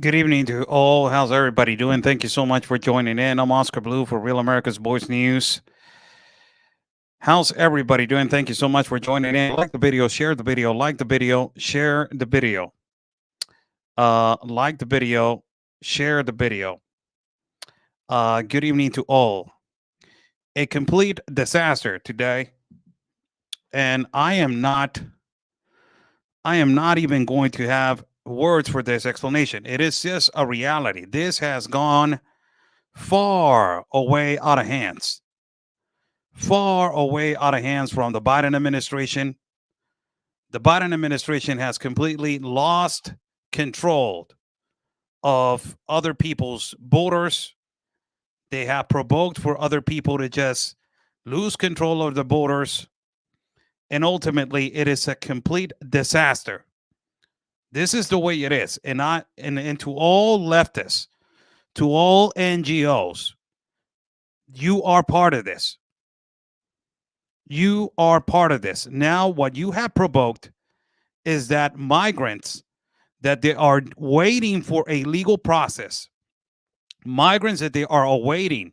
Good evening to all. How's everybody doing? Thank you so much for joining in. I'm Oscar Blue for Real America's Voice News. How's everybody doing? Thank you so much for joining in. Like the video, share the video, like the video, share the video. Like the video, share the video. Good evening to all. A complete disaster today, and I am not even going to have words for this explanation. It is just a reality. This has gone far away out of hands. Far away out of hands from the Biden administration. The Biden administration has completely lost control of other people's borders. They have provoked for other people to just lose control of the borders. And ultimately, it is a complete disaster. This is the way it is. And to all leftists, to all NGOs, you are part of this. You are part of this. Now, what you have provoked is that migrants that they are waiting for a legal process, migrants that they are awaiting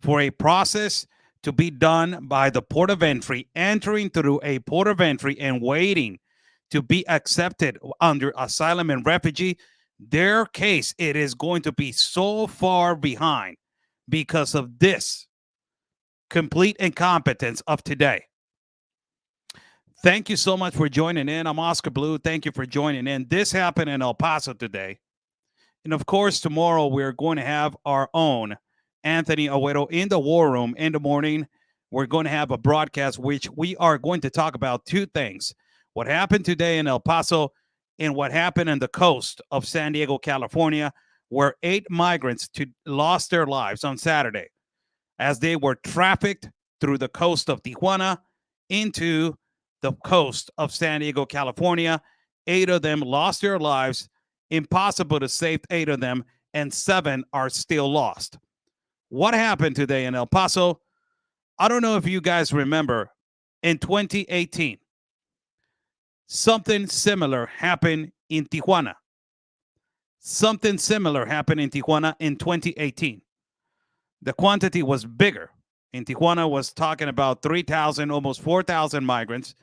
for a process to be done by the port of entry, entering through a port of entry and waiting to be accepted under asylum and refugee, their case, it is going to be so far behind because of this complete incompetence of today. Thank you so much for joining in. I'm Oscar Blue. Thank you for joining in. This happened in El Paso today. And of course, tomorrow we're going to have our own Anthony Agüero in the war room in the morning. We're going to have a broadcast which we are going to talk about two things: what happened today in El Paso and what happened in the coast of San Diego, California, where 8 migrants lost their lives on Saturday as they were trafficked through the coast of Tijuana into the coast of San Diego, California. 8 of them lost their lives. Impossible to save 8 of them, and 7 are still lost. What happened today in El Paso? I don't know if you guys remember, in 2018, something similar happened in Tijuana. Something similar happened in Tijuana in 2018. The quantity was bigger. In Tijuana was talking about 3,000, almost 4,000 migrants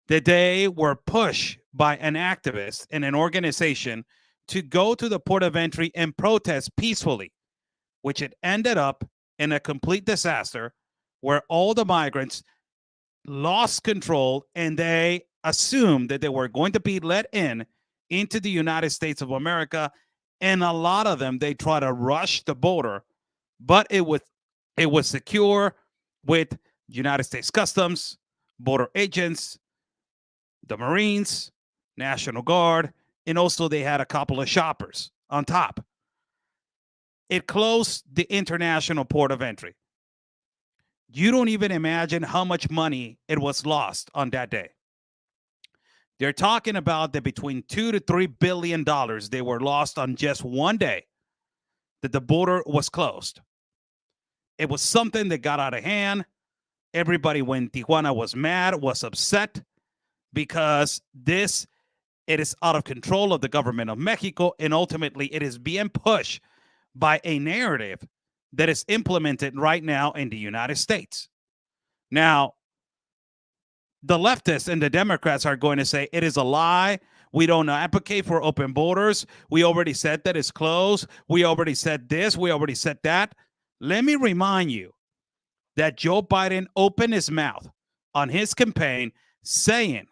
that they were pushed by an activist and an organization to go to the port of entry and protest peacefully, which it ended up in a complete disaster where all the migrants lost control and they assumed that they were going to be let in into the United States of America. And a lot of them, they try to rush the border, but it was secure with United States Customs, border agents, the Marines, National Guard, and also they had a couple of shoppers on top. It closed the international port of entry. You don't even imagine how much money it was lost on that day. They're talking about that between $2 to $3 billion they were lost on just one day that the border was closed. It was something that got out of hand. Everybody when Tijuana was mad, was upset because it is out of control of the government of Mexico, and ultimately it is being pushed by a narrative that is implemented right now in the United States. Now, the leftists and the Democrats are going to say it is a lie. We don't advocate for open borders. We already said that it's closed. We already said this. We already said that. Let me remind you that Joe Biden opened his mouth on his campaign saying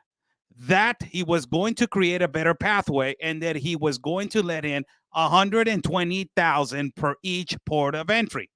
that he was going to create a better pathway and that he was going to let in 120,000 per each port of entry.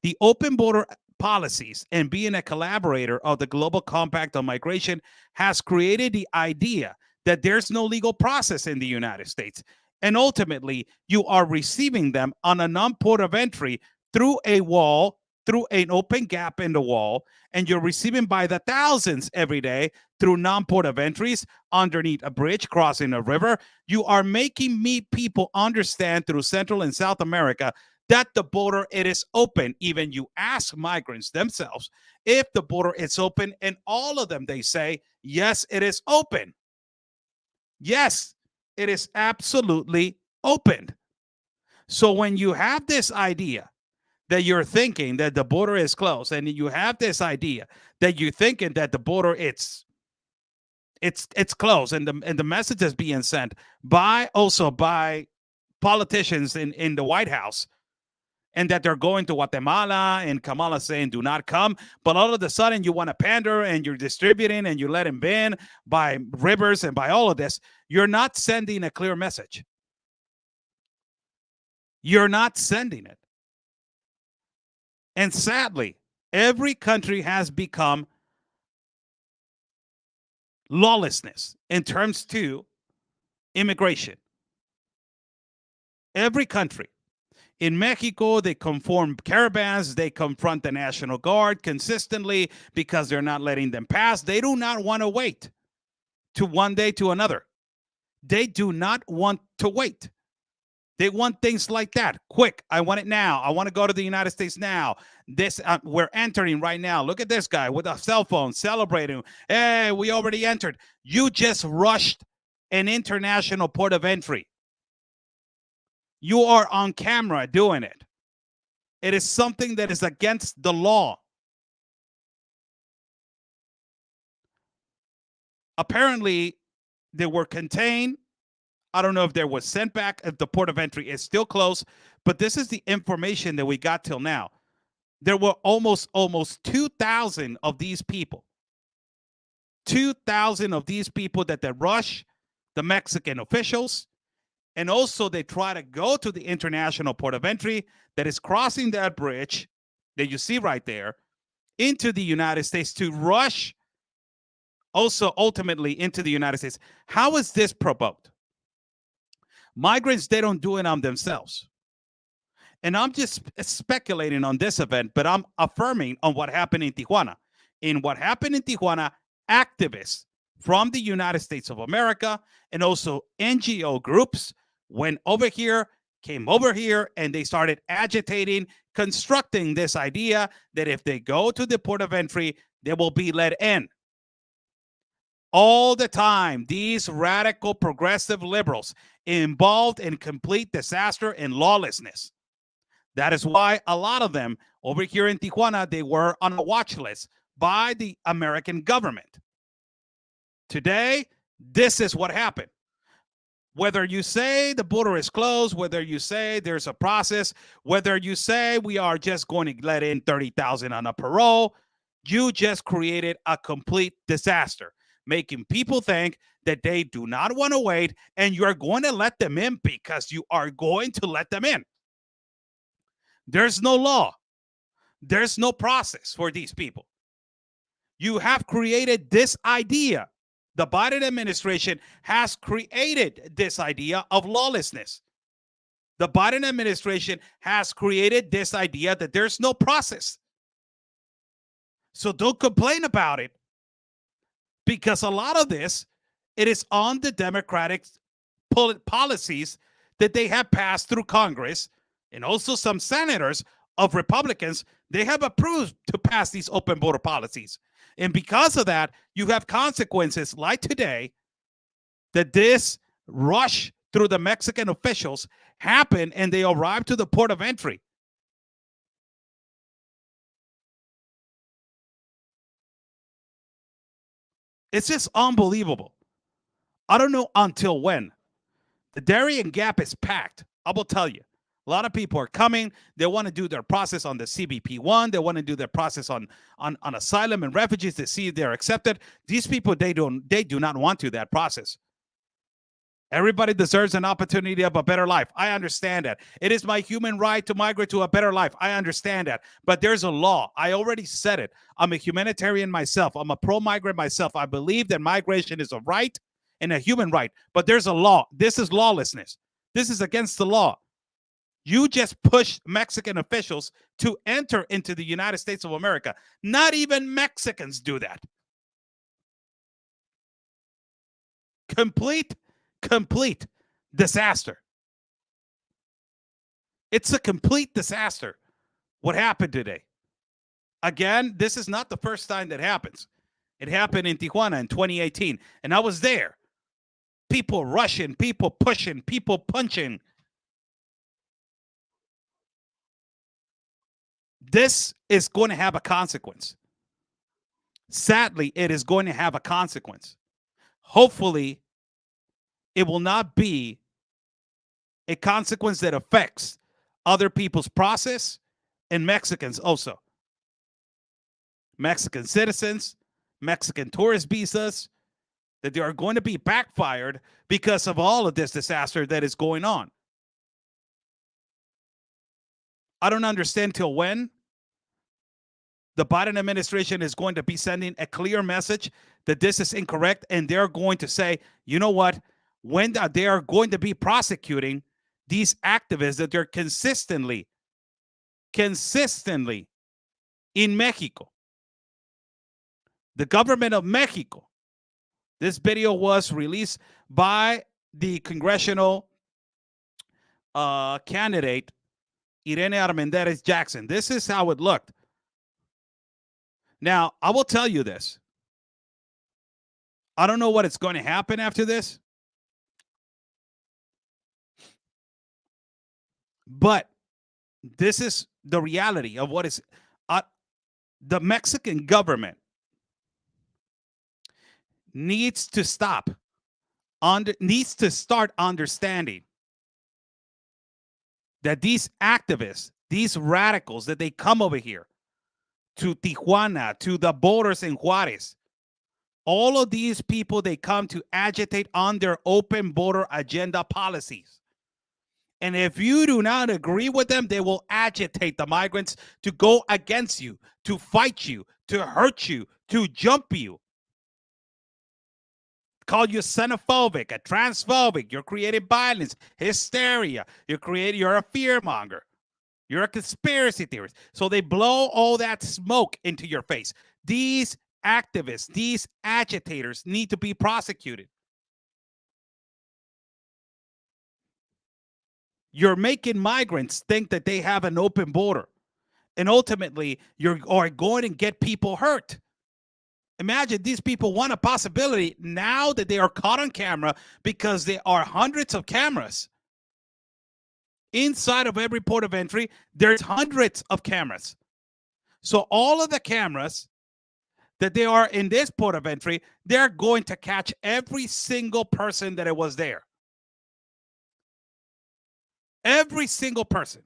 The open border policies and being a collaborator of the Global Compact on Migration has created the idea that there's no legal process in the United States. And ultimately, you are receiving them on a non-port of entry through a wall, through an open gap in the wall, and you're receiving by the thousands every day through non-port of entries underneath a bridge, crossing a river. You are making people understand through Central and South America that the border, it is open. Even you ask migrants themselves if the border is open, and all of them, they say, yes, it is open. Yes, It is absolutely open. So when you have this idea that you're thinking that the border is closed, and you have this idea that you're thinking that the border it's closed, and the message is being sent by politicians in the White House, and that they're going to Guatemala, and Kamala saying do not come, but all of a sudden you want to pander, and you're distributing, and you let him in by rivers and by all of this. You're not sending a clear message. You're not sending it. And sadly, every country has become lawlessness in terms to immigration. Every country. In Mexico, they conform caravans. They confront the National Guard consistently because they're not letting them pass. They do not want to wait to one day to another. They do not want to wait. They want things like that. Quick. I want it now. I want to go to the United States now. We're entering right now. Look at this guy with a cell phone celebrating. Hey, we already entered. You just rushed an international port of entry. You are on camera doing it. It is something that is against the law. Apparently, they were contained. I don't know if there was sent back, if the port of entry is still closed, but this is the information that we got till now. There were almost 2,000 of these people. 2,000 of these people that they rush the Mexican officials, and also they try to go to the international port of entry that is crossing that bridge that you see right there into the United States to rush also ultimately into the United States. How is this provoked? Migrants, they don't do it on themselves. And I'm just speculating on this event, but I'm affirming on what happened in Tijuana. In what happened in Tijuana, activists from the United States of America and also NGO groups went over here, came over here, and they started agitating, constructing this idea that if they go to the port of entry, they will be let in. All the time, these radical progressive liberals involved in complete disaster and lawlessness. That is why a lot of them over here in Tijuana, they were on a watch list by the American government. Today, this is what happened. Whether you say the border is closed, whether you say there's a process, whether you say we are just going to let in 30,000 on a parole, you just created a complete disaster, making people think that they do not want to wait, and you're going to let them in because you are going to let them in. There's no law. There's no process for these people. You have created this idea. The Biden administration has created this idea of lawlessness. The Biden administration has created this idea that there's no process. So don't complain about it, because a lot of this, it is on the Democratic policies that they have passed through Congress, and also some senators of Republicans, they have approved to pass these open border policies. And because of that, you have consequences like today, that this rush through the Mexican officials happened and they arrived to the port of entry. It's just unbelievable. I don't know until when. The Darien Gap is packed. I will tell you. A lot of people are coming. They want to do their process on the CBP-1. They want to do their process on asylum and refugees to see if they're accepted. These people, they do not want to that process. Everybody deserves an opportunity of a better life. I understand that. It is my human right to migrate to a better life. I understand that. But there's a law. I already said it. I'm a humanitarian myself. I'm a pro-migrant myself. I believe that migration is a right and a human right. But there's a law. This is lawlessness. This is against the law. You just pushed Mexican officials to enter into the United States of America. Not even Mexicans do that. Complete disaster. It's a complete disaster what happened today. Again, this is not the first time that happens. It happened in Tijuana in 2018, and I was there. people rushing, people pushing, people punching. This is going to have a consequence. Sadly, it is going to have a consequence. Hopefully, it will not be a consequence that affects other people's process and Mexicans also. Mexican citizens, Mexican tourist visas, that they are going to be backfired because of all of this disaster that is going on. I don't understand till when the Biden administration is going to be sending a clear message that this is incorrect, and they're going to say, you know what, when they are going to be prosecuting these activists that they're consistently in Mexico. The government of Mexico. This video was released by the congressional candidate, Irene Armendariz Jackson. This is how it looked. Now, I will tell you this. I don't know what is going to happen after this. But this is the reality of what is the Mexican government needs to stop, needs to start understanding that these activists, these radicals, that they come over here to Tijuana, to the borders in Juarez, all of these people, they come to agitate on their open border agenda policies. And if you do not agree with them, they will agitate the migrants to go against you, to fight you, to hurt you, to jump you. Call you xenophobic, a transphobic. You're creating violence, hysteria. You're a fear monger. You're a conspiracy theorist. So they blow all that smoke into your face. These activists, these agitators need to be prosecuted. You're making migrants think that they have an open border. And ultimately, you are going to get people hurt. Imagine these people want a possibility now that they are caught on camera, because there are hundreds of cameras. Inside of every port of entry, there's hundreds of cameras. So all of the cameras that they are in this port of entry, they're going to catch every single person that it was there. Every single person.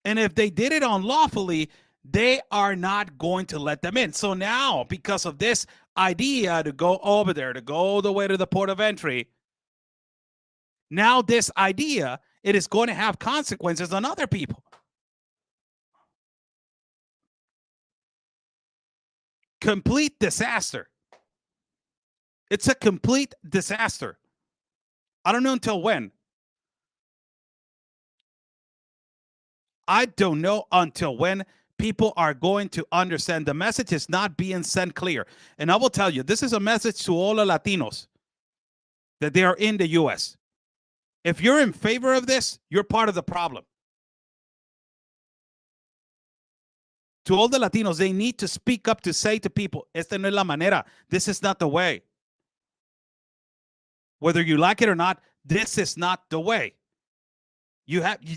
And if they did it unlawfully, they are not going to let them in. So now, because of this idea to go over there, to go all the way to the port of entry, now this idea, it is going to have consequences on other people. Complete disaster. It's a complete disaster. I don't know until when. I don't know until when people are going to understand the message is not being sent clear. And I will tell you, this is a message to all the Latinos that they are in the U.S. If you're in favor of this, you're part of the problem. To all the Latinos, they need to speak up to say to people, esta no es la manera. This is not the way. Whether you like it or not, this is not the way.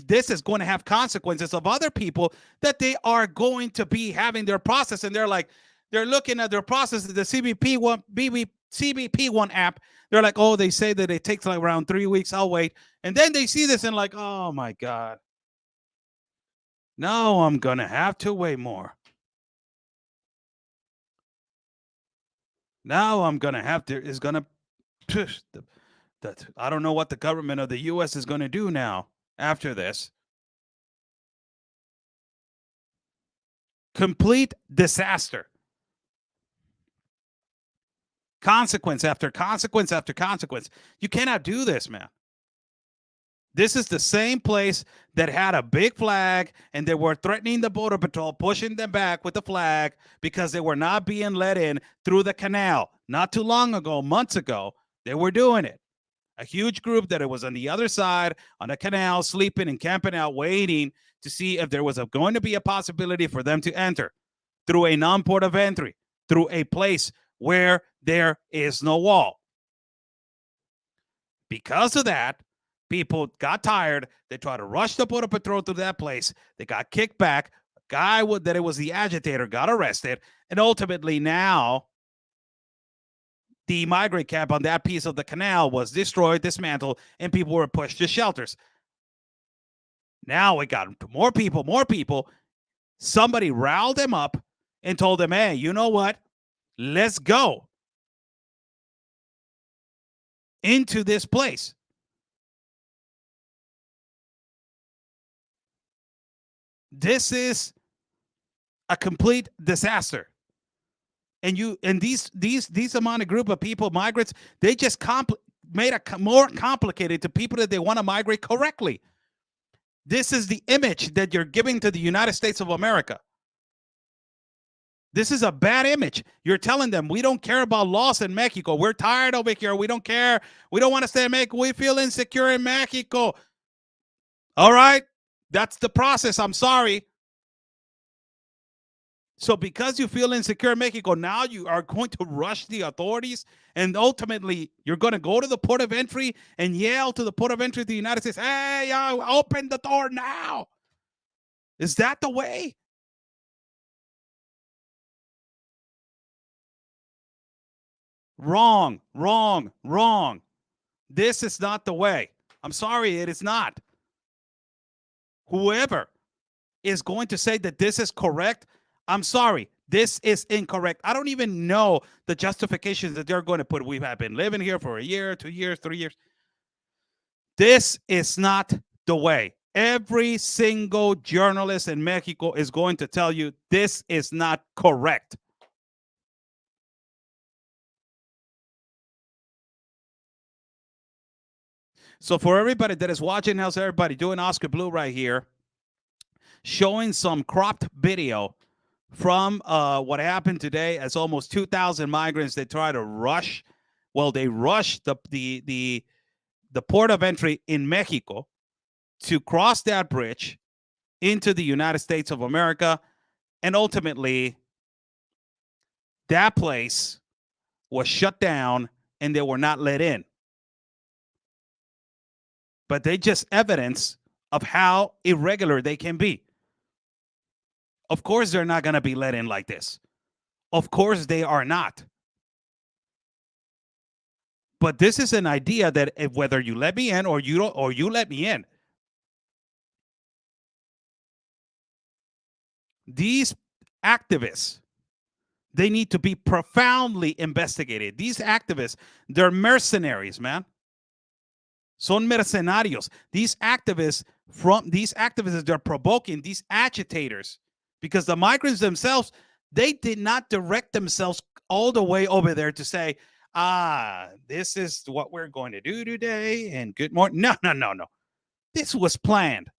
This is going to have consequences of other people that they are going to be having their process, and they're looking at their process. The CBP1 app. They're like, oh, they say that it takes like around 3 weeks. I'll wait, and then they see this and like, oh my God, no, I'm gonna have to wait more. Now I'm gonna have to. Is gonna. I don't know what the government of the U.S. is going to do now. After this, complete disaster. Consequence after consequence after consequence. You cannot do this, man. This is the same place that had a big flag, and they were threatening the Border Patrol, pushing them back with the flag because they were not being let in through the canal. Not too long ago, months ago, they were doing it. A huge group that it was on the other side on the canal, sleeping and camping out, waiting to see if there was going to be a possibility for them to enter through a non-port of entry, through a place where there is no wall. Because of that, people got tired. They tried to rush the Border Patrol to that place. They got kicked back. A guy that it was the agitator got arrested. And ultimately now the migrant camp on that piece of the canal was destroyed, dismantled, and people were pushed to shelters. Now we got more people. Somebody riled them up and told them, hey, you know what? Let's go into this place. This is a complete disaster. And these amount of group of people, migrants, they just made it more complicated to people that they want to migrate correctly. This is the image that you're giving to the United States of America. This is a bad image. You're telling them we don't care about laws in Mexico. We're tired over here. We don't care. We don't want to stay in Mexico. We feel insecure in Mexico. All right. That's the process. I'm sorry. So because you feel insecure in Mexico, now you are going to rush the authorities, and ultimately you're going to go to the port of entry and yell to the port of entry of the United States, hey, open the door now. Is that the way? Wrong. This is not the way. I'm sorry, it is not. Whoever is going to say that this is correct, I'm sorry, this is incorrect. I don't even know the justifications that they're going to put. We have been living here for a year, 2 years, 3 years. This is not the way. Every single journalist in Mexico is going to tell you this is not correct. So for everybody that is watching, how's everybody doing? Oscar Blue right here, showing some cropped video from what happened today, as almost 2,000 migrants, they try to rush. Well, they rushed the port of entry in Mexico to cross that bridge into the United States of America. And ultimately, that place was shut down and they were not let in. But they just evidence of how irregular they can be. Of course, they're not going to be let in like this. Of course, they are not. But this is an idea that if, whether you let me in or you don't, or you let me in, these activists, they need to be profoundly investigated. These activists, they're mercenaries, man. Son mercenarios. These activists, they're provoking these agitators, because the migrants themselves, they did not direct themselves all the way over there to say, this is what we're going to do today, and good morning. No. This was planned.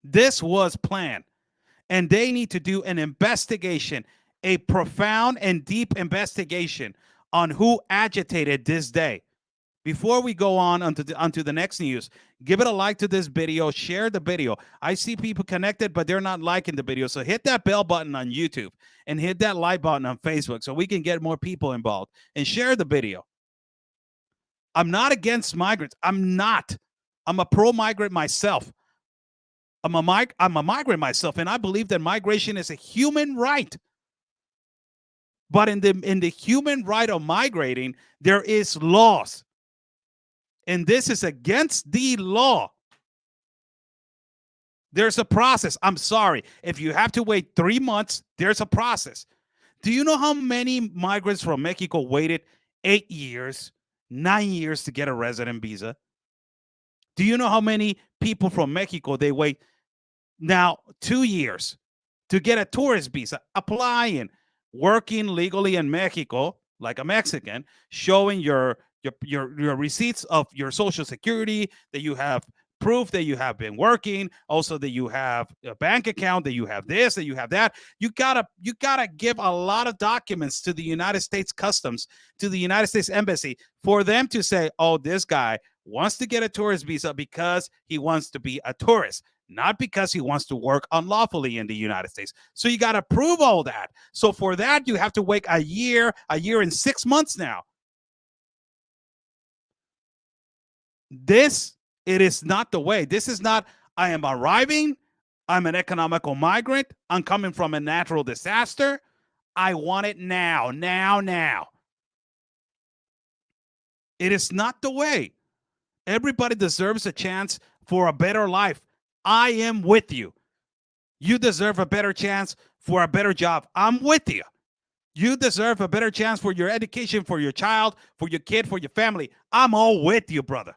This was planned. And they need to do an investigation, a profound and deep investigation on who agitated this day. Before we go on onto the next news, give it a like to this video, share the video. I see people connected, but they're not liking the video. So hit that bell button on YouTube and hit that like button on Facebook so we can get more people involved, and share the video. I'm not against migrants. I'm not. I'm a pro-migrant myself. I'm a migrant myself, and I believe that migration is a human right. But in the human right of migrating, there is laws. And this is against the law. There's a process. I'm sorry. If you have to wait 3 months, there's a process. Do you know how many migrants from Mexico waited 8 years, 9 years to get a resident visa? Do you know how many people from Mexico, they wait now 2 years to get a tourist visa, applying, working legally in Mexico like a Mexican, showing your receipts of your Social Security, that you have proof that you have been working, also that you have a bank account, that you have this, that you have that. You gotta give a lot of documents to the United States Customs, to the United States Embassy, for them to say, oh, this guy wants to get a tourist visa because he wants to be a tourist. not because he wants to work unlawfully in the United States. So you got to prove all that. So for that, you have to wait a year and 6 months now. It is not the way. This is not, I am arriving, I'm an economical migrant, I'm coming from a natural disaster, I want it now. It is not the way. Everybody deserves a chance for a better life. I am with you. You deserve a better chance for a better job. I'm with you. You deserve a better chance for your education, for your child, for your kid, for your family. I'm all with you, brother.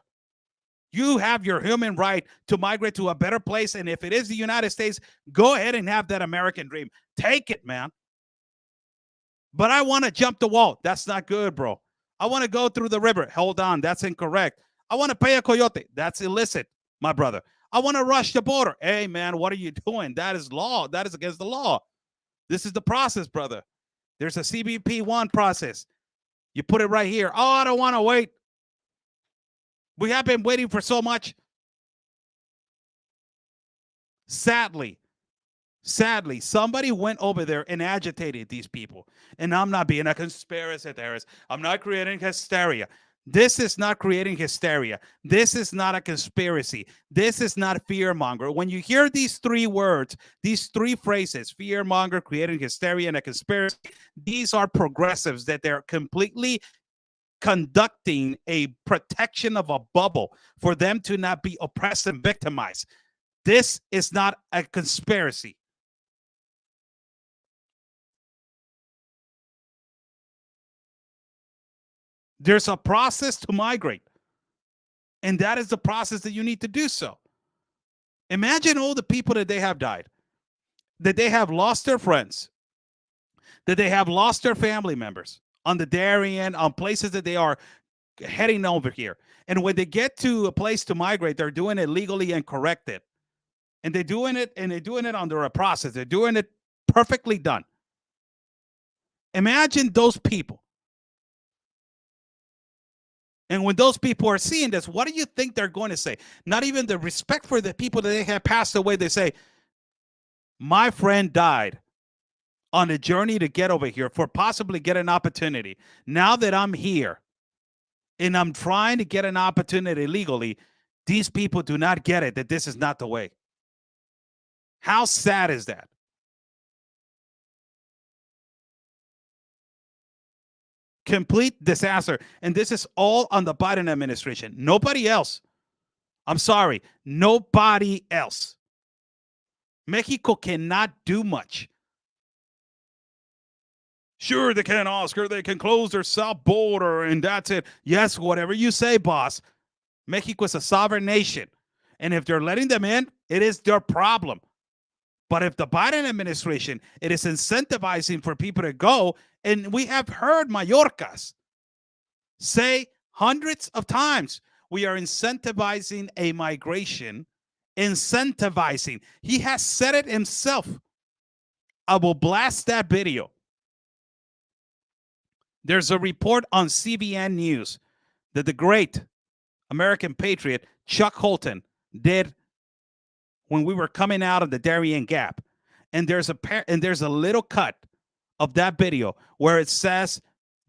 You have your human right to migrate to a better place. And if it is the United States, go ahead and have that American dream. Take it, man. But I want to jump the wall. That's not good, bro. I want to go through the river. Hold on. That's incorrect. I want to pay a coyote. That's illicit, my brother. I want to rush the border. Hey, man, what are you doing? That is law. That is against the law. This is the process, brother. There's a CBP1 process. You put it right here. Oh, I don't want to wait. We have been waiting for so much. Sadly, somebody went over there and agitated these people. And I'm not being a conspiracy theorist. I'm not creating hysteria. This is not creating hysteria. This is not a conspiracy. This is not fear monger. When you hear these three words, these three phrases, fear monger, creating hysteria, and a conspiracy, these are progressives that they're completely conducting a protection of a bubble for them to not be oppressed and victimized. This is not a conspiracy. There's a process to migrate, and that is the process that you need to do so. Imagine all the people that they have died, that they have lost their friends, that they have lost their family members on the Darien, on places that they are heading over here. And when they get to a place to migrate, they're doing it legally and corrected. And they're doing it under a process. They're doing it perfectly done. Imagine those people. And when those people are seeing this, what do you think they're going to say? Not even the respect for the people that they have passed away. They say, my friend died on a journey to get over here for possibly get an opportunity. Now that I'm here and I'm trying to get an opportunity legally, these people do not get it, that this is not the way. How sad is that? Complete disaster. And this is all on the Biden administration. Nobody else. I'm sorry. Nobody else. Mexico cannot do much. Sure, they can, Oscar. They can close their south border and that's it. Yes, whatever you say, boss. Mexico is a sovereign nation. And if they're letting them in, it is their problem. But if the Biden administration, it is incentivizing for people to go, and we have heard Mayorkas say hundreds of times, we are incentivizing a migration, incentivizing. He has said it himself. I will blast that video. There's a report on CBN News that the great American patriot Chuck Holton did when we were coming out of the Darien Gap. And there's a little cut of that video where it says,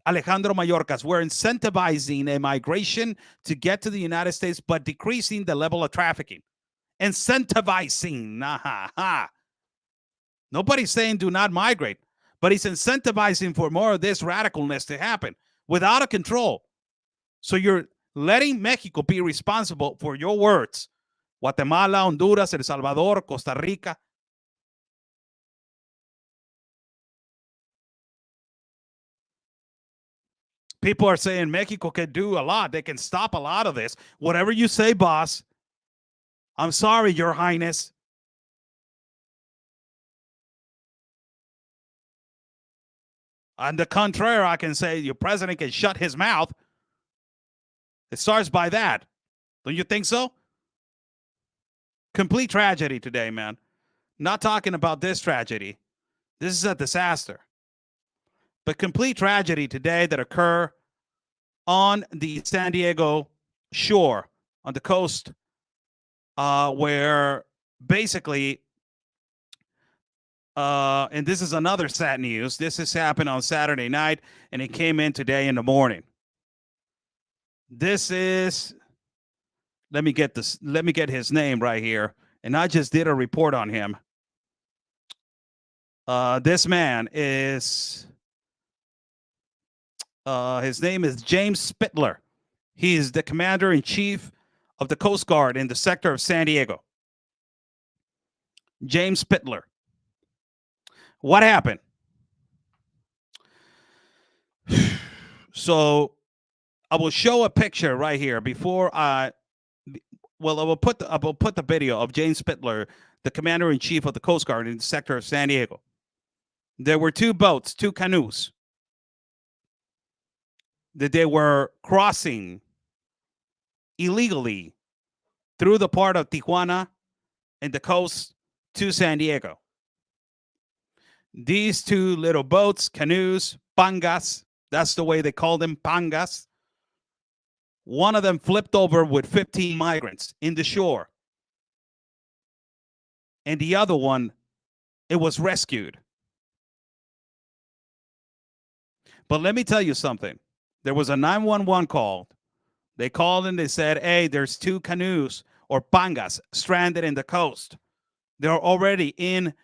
Alejandro Mayorkas, we're incentivizing a migration to get to the United States, but decreasing the level of trafficking. Incentivizing. Nobody's saying do not migrate, but he's incentivizing for more of this radicalness to happen without a control. So you're letting Mexico be responsible for your words. Guatemala, Honduras, El Salvador, Costa Rica. People are saying Mexico can do a lot. They can stop a lot of this. Whatever you say, boss. I'm sorry, Your Highness. On the contrary, I can say your president can shut his mouth. It starts by that. Don't you think so? Complete tragedy today, man. Not talking about this tragedy. This is a disaster. But complete tragedy today that occur on the San Diego shore, on the coast, where basically, and this is another sad news. This has happened on Saturday night, and it came in today in the morning. This is, let me get his name right here. And I just did a report on him. This man is, his name is James Spittler. He is the commander-in-chief of the Coast Guard in the sector of San Diego. James Spittler. What happened? So I will show a picture right here before I will put the video of James Spittler, the commander-in-chief of the Coast Guard in the sector of San Diego. There were two boats, two canoes, that they were crossing illegally through the part of Tijuana and the coast to San Diego. These two little boats, canoes, pangas, that's the way they call them, pangas. One of them flipped over with 15 migrants in the shore. And the other one, it was rescued. But let me tell you something. There was a 911 call. They called and they said, hey, there's two canoes or pangas stranded in the coast. They're already in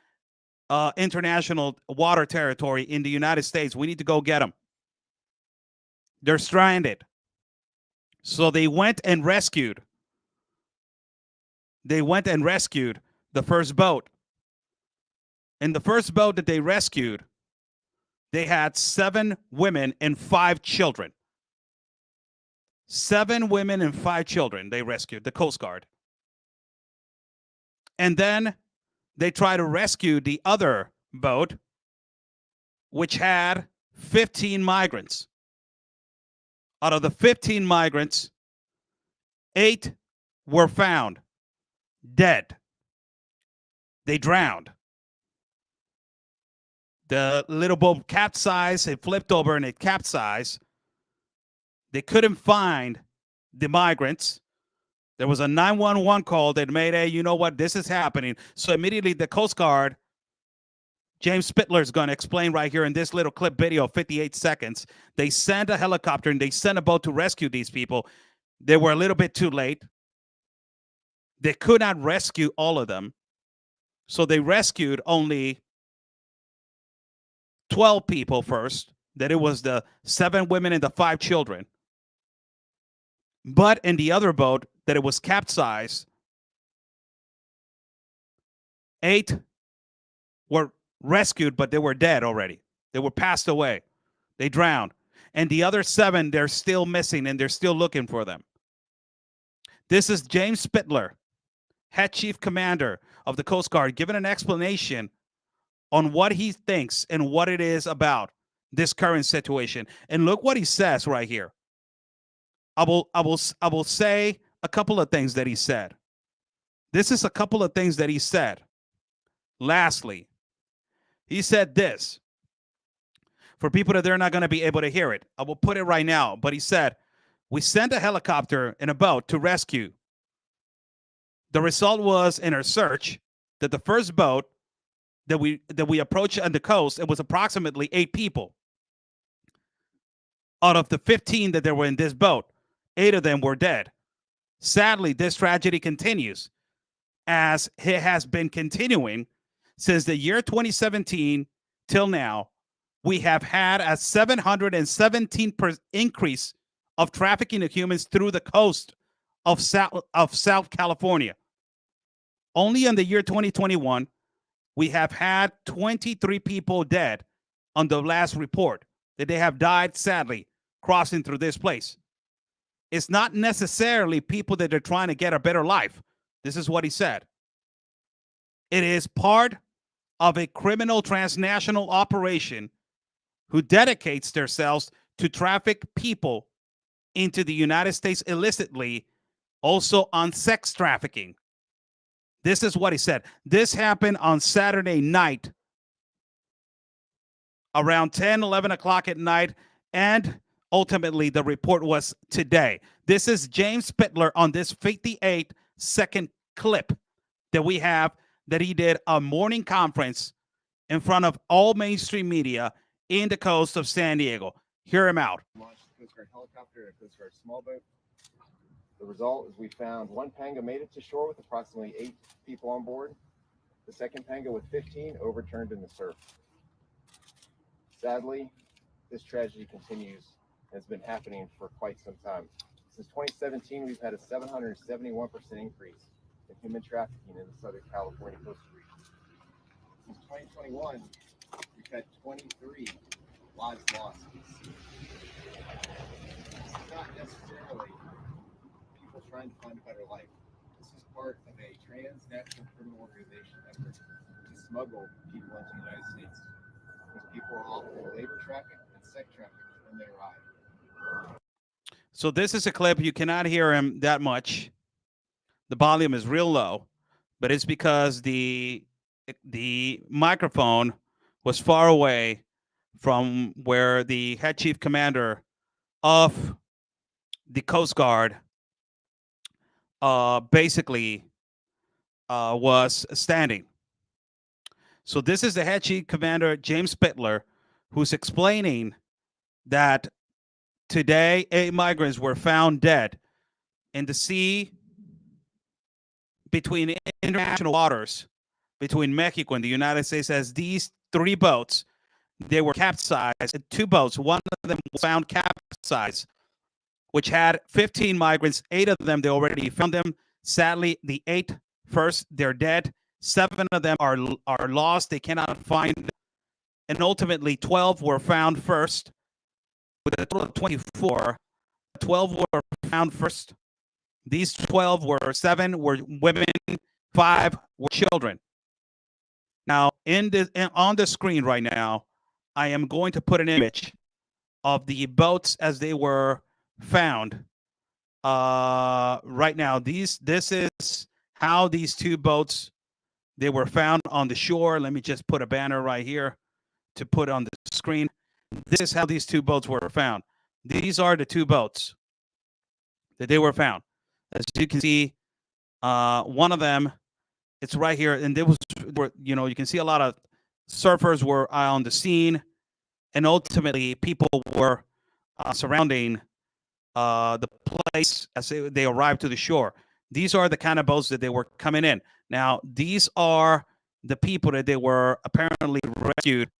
international water territory in the United States. We need to go get them. They're stranded. So they went and rescued. The first boat. In the first boat that they rescued, they had 7 women and 5 children. 7 women and 5 children they rescued, the Coast Guard. And then they tried to rescue the other boat, which had 15 migrants. Out of the 15 migrants, 8 were found dead. They drowned. The little boat capsized, it flipped over and it capsized. They couldn't find the migrants. There was a 911 call that made, hey, you know what, this is happening. So immediately the Coast Guard, James Spittler is going to explain right here in this little clip video, 58 seconds. They sent a helicopter and they sent a boat to rescue these people. They were a little bit too late. They could not rescue all of them. So they rescued only 12 people first. That it was the 7 women and the 5 children. But in the other boat, that it was capsized, 8 were rescued, but they were dead already. They were passed away. They drowned. And the other 7, they're still missing, and they're still looking for them. This is James Spittler, head chief commander of the Coast Guard, giving an explanation on what he thinks and what it is about this current situation. And look what he says right here. I will say a couple of things that he said. This is a couple of things that he said. Lastly, he said this. For people that they're not going to be able to hear it, I will put it right now. But he said, we sent a helicopter and a boat to rescue. The result was in our search that the first boat that we approached on the coast, it was approximately 8 people. Out of the 15 that there were in this boat, 8 of them were dead. Sadly, this tragedy continues, as it has been continuing since the year 2017 till now. We have had a 717% increase of trafficking of humans through the coast of South California. Only in the year 2021, we have had 23 people dead on the last report that they have died, sadly, crossing through this place. It's not necessarily people that are trying to get a better life. This is what he said. It is part of a criminal transnational operation who dedicates themselves to traffic people into the United States illicitly, also on sex trafficking. This is what he said. This happened on Saturday night around 10, 11 o'clock at night, and ultimately the report was today. This is James Spittler on this 58-second clip that we have that he did a morning conference in front of all mainstream media in the coast of San Diego. Hear him out. Launched a Coast Guard helicopter and a Coast Guard small boat. The result is we found one panga made it to shore with approximately 8 people on board. The second panga with 15 overturned in the surf. Sadly, this tragedy continues and has been happening for quite some time. Since 2017, we've had a 771% increase in human trafficking in the Southern California coastal region. Since 2021, we've had 23 lives lost at sea. This is not necessarily people trying to find a better life. This is part of a transnational criminal organization effort to smuggle people into the United States. These people are often labor trafficked and sex trafficked when they arrive. So this is a clip. You cannot hear him that much. The volume is real low, but it's because the microphone was far away from where the head chief commander of the Coast Guard basically was standing. So this is the head chief commander, James Spittler, who's explaining that today 8 migrants were found dead in the sea between international waters between Mexico and the United States, as these 3 boats, they were capsized. 2 boats, one of them was found capsized, which had 15 migrants. 8 of them, they already found them. Sadly, the 8 first, they're dead. 7 of them are lost. They cannot find them. And ultimately, 12 were found first. With a total of 24, 12 were found first. These 12 were 7 were women, 5 were children. Now, on the screen right now, I am going to put an image of the boats as they were found. Right now, this is how these 2 boats they were found on the shore. Let me just put a banner right here to put on the screen. This is how these 2 boats were found. These are the 2 boats that they were found. As you can see, one of them, it's right here, and there was, you can see a lot of surfers were on the scene, and ultimately people were surrounding the place as they arrived to the shore. These are the kind of boats that they were coming in. Now, these are the people that they were apparently rescued.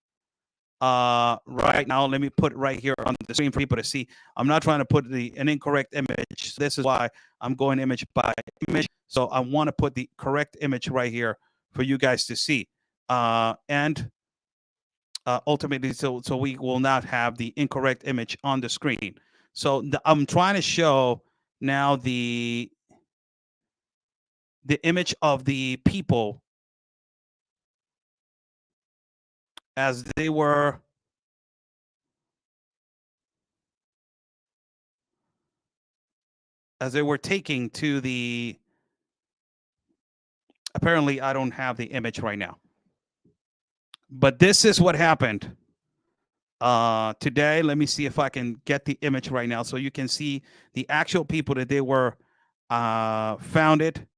Right now, let me put it right here on the screen for people to see. I'm not trying to put an incorrect image. This is why I'm going image by image. So I want to put the correct image right here for you guys to see. And ultimately, so we will not have the incorrect image on the screen. So I'm trying to show now the image of the people as they were taking to the, apparently I don't have the image right now, but this is what happened today. Let me see if I can get the image right now so you can see the actual people that they were founded.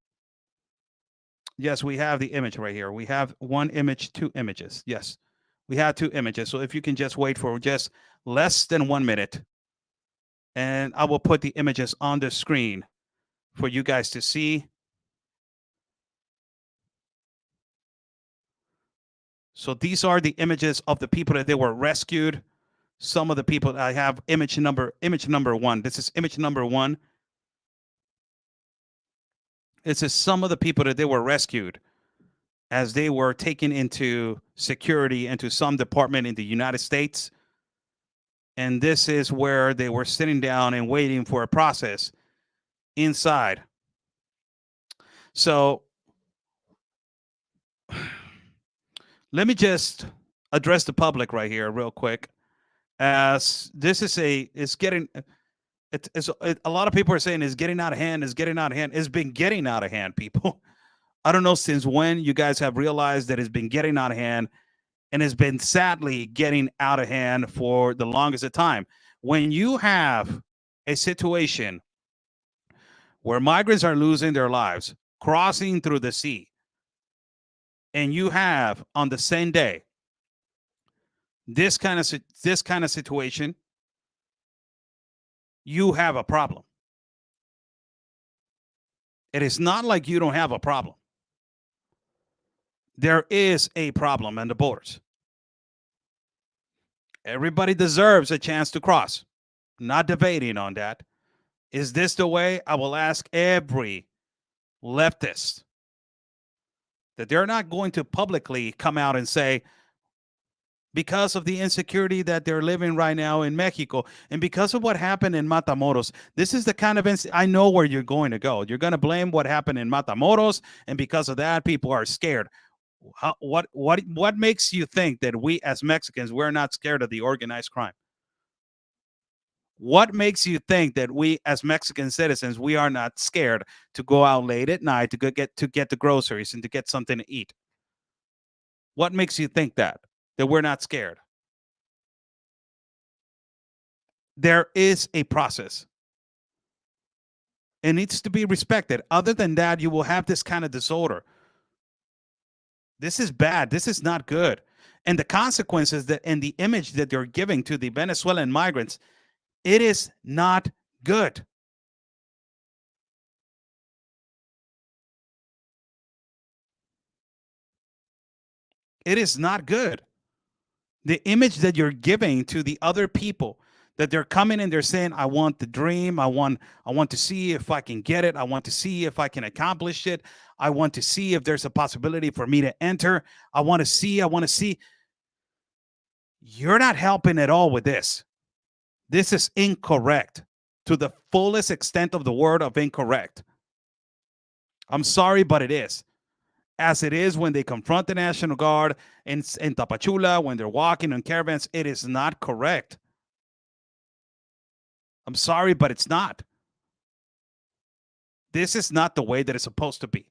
Yes, we have the image right here. We have 1 image, 2 images. Yes, we have 2 images. So if you can just wait for just less than 1 minute, and I will put the images on the screen for you guys to see. So these are the images of the people that they were rescued. Some of the people, I have image number 1. This is image number 1. This is some of the people that they were rescued as they were taken into security into some department in the United States. And this is where they were sitting down and waiting for a process inside. So let me just address the public right here real quick, as this is a lot of people are saying it's getting out of hand. It's been getting out of hand, people. I don't know since when you guys have realized that it's been getting out of hand, and it's been sadly getting out of hand for the longest of time. When you have a situation where migrants are losing their lives crossing through the sea, and you have on the same day this kind of situation, you have a problem. It is not like you don't have a problem. There is a problem at the borders. Everybody deserves a chance to cross. Not debating on that. Is this the way? I will ask every leftist that they're not going to publicly come out and say, because of the insecurity that they're living right now in Mexico and because of what happened in Matamoros. This is the kind of I know where you're going to go. You're going to blame what happened in Matamoros, and because of that, people are scared. What makes you think that we as Mexicans, we're not scared of the organized crime? What makes you think that we as Mexican citizens, we are not scared to go out late at night to get the groceries and to get something to eat? What makes you think that we're not scared? There is a process. It needs to be respected. Other than that, you will have this kind of disorder. This is bad. This is not good. And the consequences that and the image that they're giving to the Venezuelan migrants, it is not good. It is not good. The image that you're giving to the other people, that they're coming and they're saying, I want the dream. I want to see if I can get it. I want to see if I can accomplish it. I want to see if there's a possibility for me to enter. I want to see. You're not helping at all with this. This is incorrect to the fullest extent of the word of incorrect. I'm sorry, but it is. As it is when they confront the National Guard in Tapachula, when they're walking on caravans, it is not correct. I'm sorry, but it's not. This is not the way that it's supposed to be.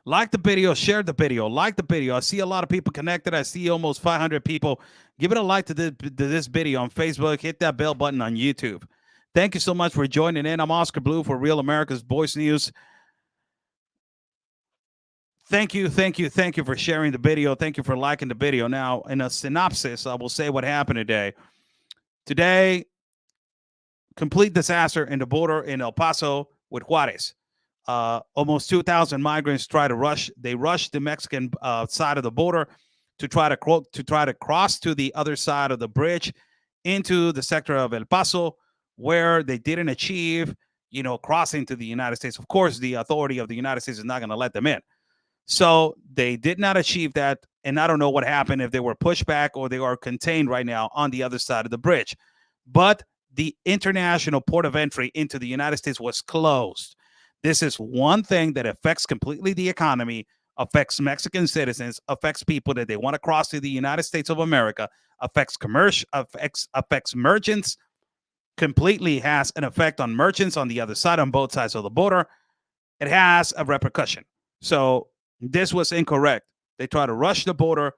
Like the video, share the video, like the video. I see a lot of people connected. I see almost 500 people. Give it a like to this video on Facebook. Hit that bell button on YouTube. Thank you so much for joining in. I'm Oscar Blue for Real America's Voice News. Thank you for sharing the video. Thank you for liking the video. Now, in a synopsis, I will say what happened today. Today, complete disaster in the border in El Paso with Juarez. Almost 2,000 migrants try to rush. They rushed the Mexican side of the border to try to cross to the other side of the bridge into the sector of El Paso, where they didn't achieve, crossing to the United States. Of course, the authority of the United States is not going to let them in. So they did not achieve that. And I don't know what happened, if they were pushed back or they are contained right now on the other side of the bridge. But the international port of entry into the United States was closed. This is one thing that affects completely the economy, affects Mexican citizens, affects people that they want to cross to the United States of America, affects commercial, affects merchants, completely has an effect on merchants on the other side, on both sides of the border. It has a repercussion. So this was incorrect. They try to rush the border,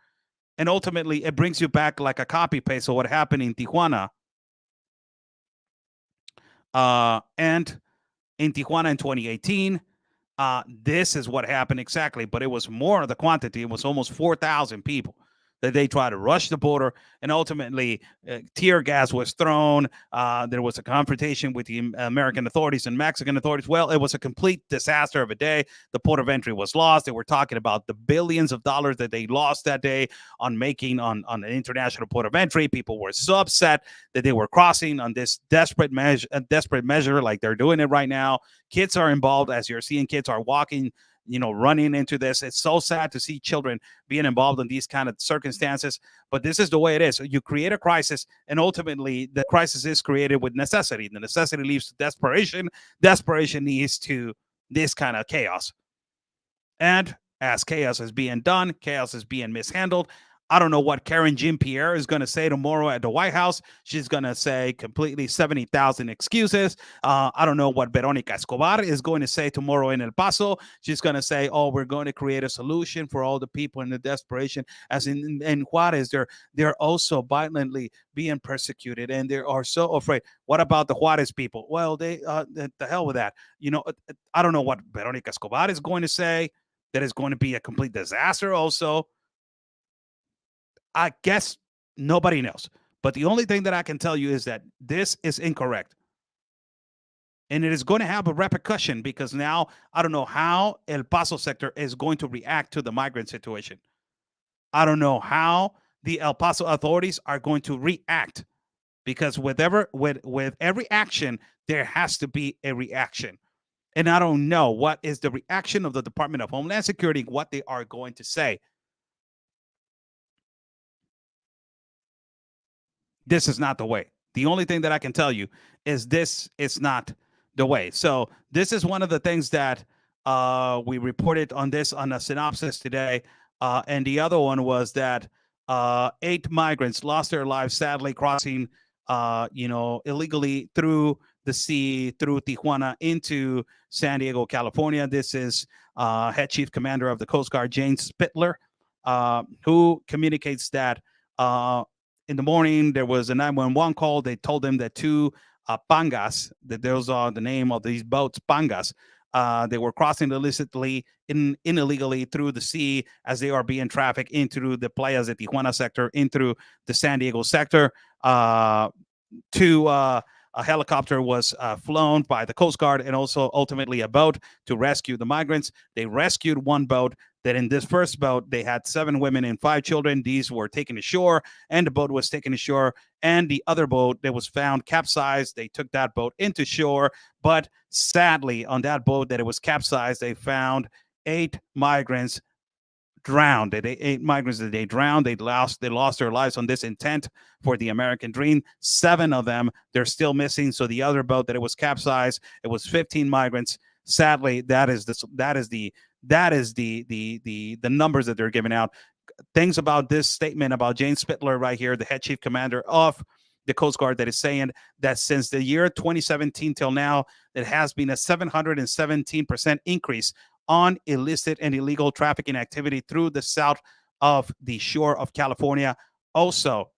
and ultimately it brings you back like a copy paste of what happened in Tijuana. And in Tijuana in 2018, this is what happened exactly, but it was more of the quantity. It was almost 4,000 people that they tried to rush the border, and ultimately tear gas was thrown. There was a confrontation with the American authorities and Mexican authorities. Well, it was a complete disaster of a day. The port of entry was lost. They were talking about the billions of dollars that they lost that day on making on an international port of entry. People were so upset that they were crossing on this desperate measure like they're doing it right now. Kids are involved, as you're seeing. Kids are walking, running into this. It's so sad to see children being involved in these kind of circumstances, but this is the way it is. You create a crisis, and ultimately the crisis is created with necessity. The necessity leads to desperation. Desperation leads to this kind of chaos. And as chaos is being done, chaos is being mishandled. I don't know what Karen Jean-Pierre is going to say tomorrow at the White House. She's going to say completely 70,000 excuses. I don't know what Veronica Escobar is going to say tomorrow in El Paso. She's going to say, oh, we're going to create a solution for all the people in the desperation. As in Juarez, they're also violently being persecuted, and they are so afraid. What about the Juarez people? Well, they the hell with that. I don't know what Veronica Escobar is going to say. that is going to be a complete disaster also? I guess nobody knows. But the only thing that I can tell you is that this is incorrect. And it is going to have a repercussion because now I don't know how El Paso sector is going to react to the migrant situation. I don't know how the El Paso authorities are going to react because with every action, there has to be a reaction. And I don't know what is the reaction of the Department of Homeland Security, what they are going to say. This is not the way. The only thing that I can tell you is this is not the way. So this is one of the things that we reported on this on a synopsis today. And the other one was that 8 migrants lost their lives, sadly, crossing, illegally through the sea, through Tijuana into San Diego, California. This is head chief commander of the Coast Guard, James Spittler, who communicates that in the morning there was a 911 call. They told them that 2 pangas, that those are the name of these boats, pangas, they were crossing illicitly, illegally through the sea as they are being trafficked into the Playas de Tijuana sector, into the San Diego sector. A helicopter was flown by the Coast Guard and also ultimately a boat to rescue the migrants. They rescued one boat. That in this first boat, they had 7 women and 5 children. These were taken ashore, and the boat was taken ashore. And the other boat that was found capsized, they took that boat into shore. But sadly, on that boat that it was capsized, they found 8 migrants drowned. 8 migrants that they drowned. They lost their lives on this intent for the American dream. 7 of them, they're still missing. So the other boat that it was capsized, it was 15 migrants. Sadly, that is the numbers that they're giving out. Things about this statement about James Spittler right here, the head chief commander of the Coast Guard, that is saying that since the year 2017 till now, it has been a 717% increase on illicit and illegal trafficking activity through the south of the shore of California. Also,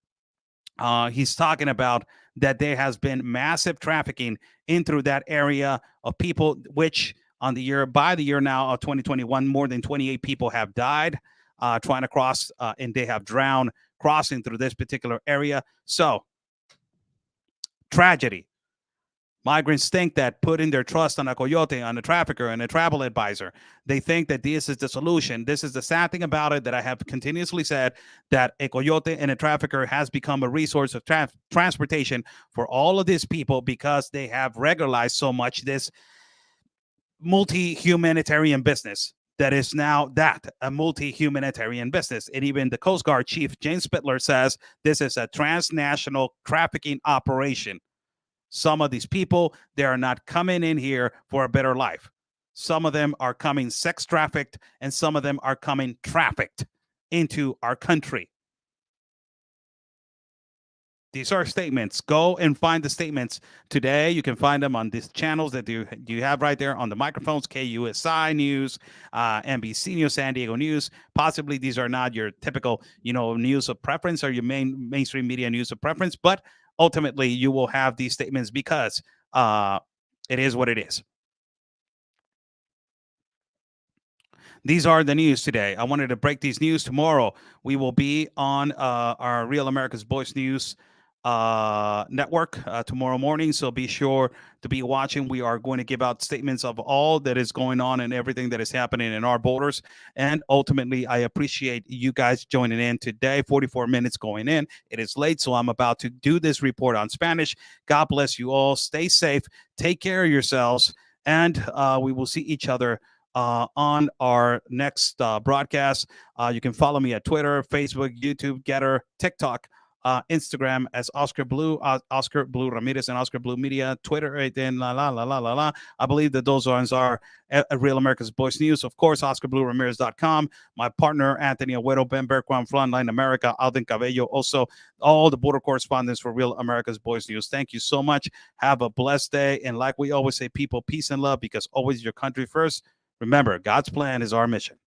he's talking about that there has been massive trafficking in through that area of people, which by the year now of 2021, more than 28 people have died trying to cross, and they have drowned crossing through this particular area. So, tragedy. Migrants think that putting their trust on a coyote, on a trafficker, and a travel advisor, they think that this is the solution. This is the sad thing about it, that I have continuously said, that a coyote and a trafficker has become a resource of transportation for all of these people because they have regularized so much this multi-humanitarian business that is now a multi-humanitarian business. And even the Coast Guard chief, James Spittler, says this is a transnational trafficking operation. Some of these people, they are not coming in here for a better life. Some of them are coming sex trafficked, and some of them are coming trafficked into our country. These are statements. Go and find the statements today. You can find them on these channels that you have right there on the microphones. KUSI News, NBC News, San Diego News. Possibly these are not your typical, news of preference or your mainstream media news of preference, but ultimately you will have these statements because it is what it is. These are the news today. I wanted to break these news. Tomorrow we will be on our Real America's Voice News network tomorrow morning, so be sure to be watching. We are going to give out statements of all that is going on and everything that is happening in our borders. And ultimately, I appreciate you guys joining in today. 44 minutes going in. It is late, so I'm about to do this report on Spanish. God bless you all. Stay safe. Take care of yourselves, and we will see each other on our next broadcast. You can follow me at Twitter, Facebook, YouTube, Getter, TikTok, Instagram as Oscar Blue Ramirez, and Oscar Blue Media. Twitter, right then, I believe that those ones are at Real America's Voice News. Of course, OscarBlueRamirez.com. My partner, Anthony Agüero, Ben Berquam, Frontline America, Alden Cabello. Also, all the border correspondents for Real America's Voice News. Thank you so much. Have a blessed day. And like we always say, people, peace and love, because always your country first. Remember, God's plan is our mission.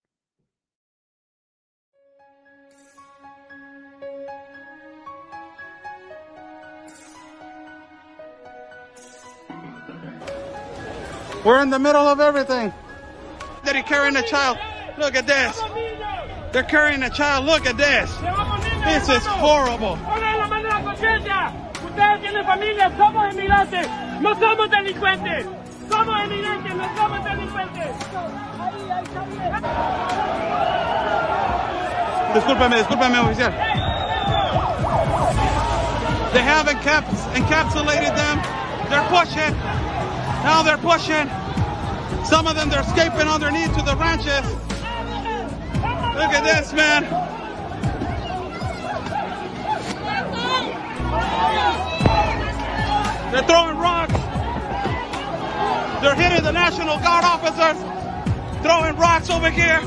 We're in the middle of everything. That he carrying a child. Look at this. They're carrying a child. Look at this. This is horrible. Ustedes tienen familia, somos inmigrantes, no somos delincuentes. Somos inmigrantes, no somos delincuentes. Discúlpeme, oficial. They have encapsulated them. They're pushing. Now they're pushing. Some of them, they're escaping underneath to the ranches. Look at this, man. They're throwing rocks. They're hitting the National Guard officers. Throwing rocks over here.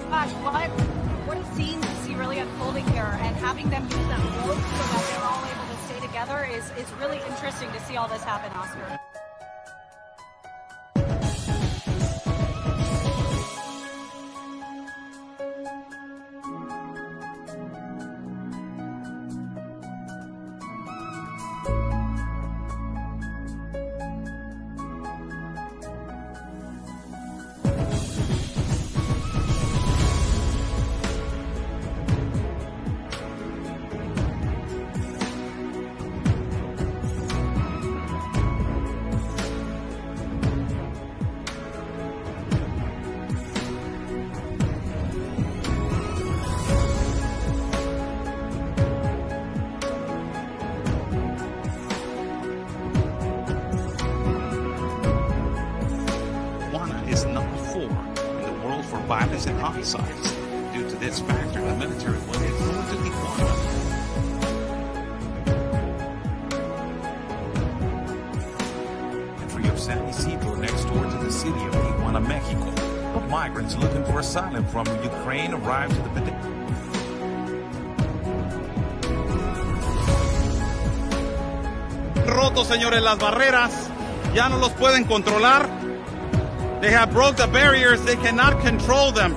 Gosh, what a scene to see really unfolding here, and having them use that rope so that they're all able to stay together is really interesting to see all this happen, Oscar. Is number 4 in the world for violence and homicides. Due to this factor, the military will head north to Tijuana. Entry of San Isidro next door to the city of Tijuana, Mexico. Migrants looking for asylum from Ukraine arrived to the roto, señores, las barreras. Ya no los pueden controlar. They have broke the barriers. They cannot control them.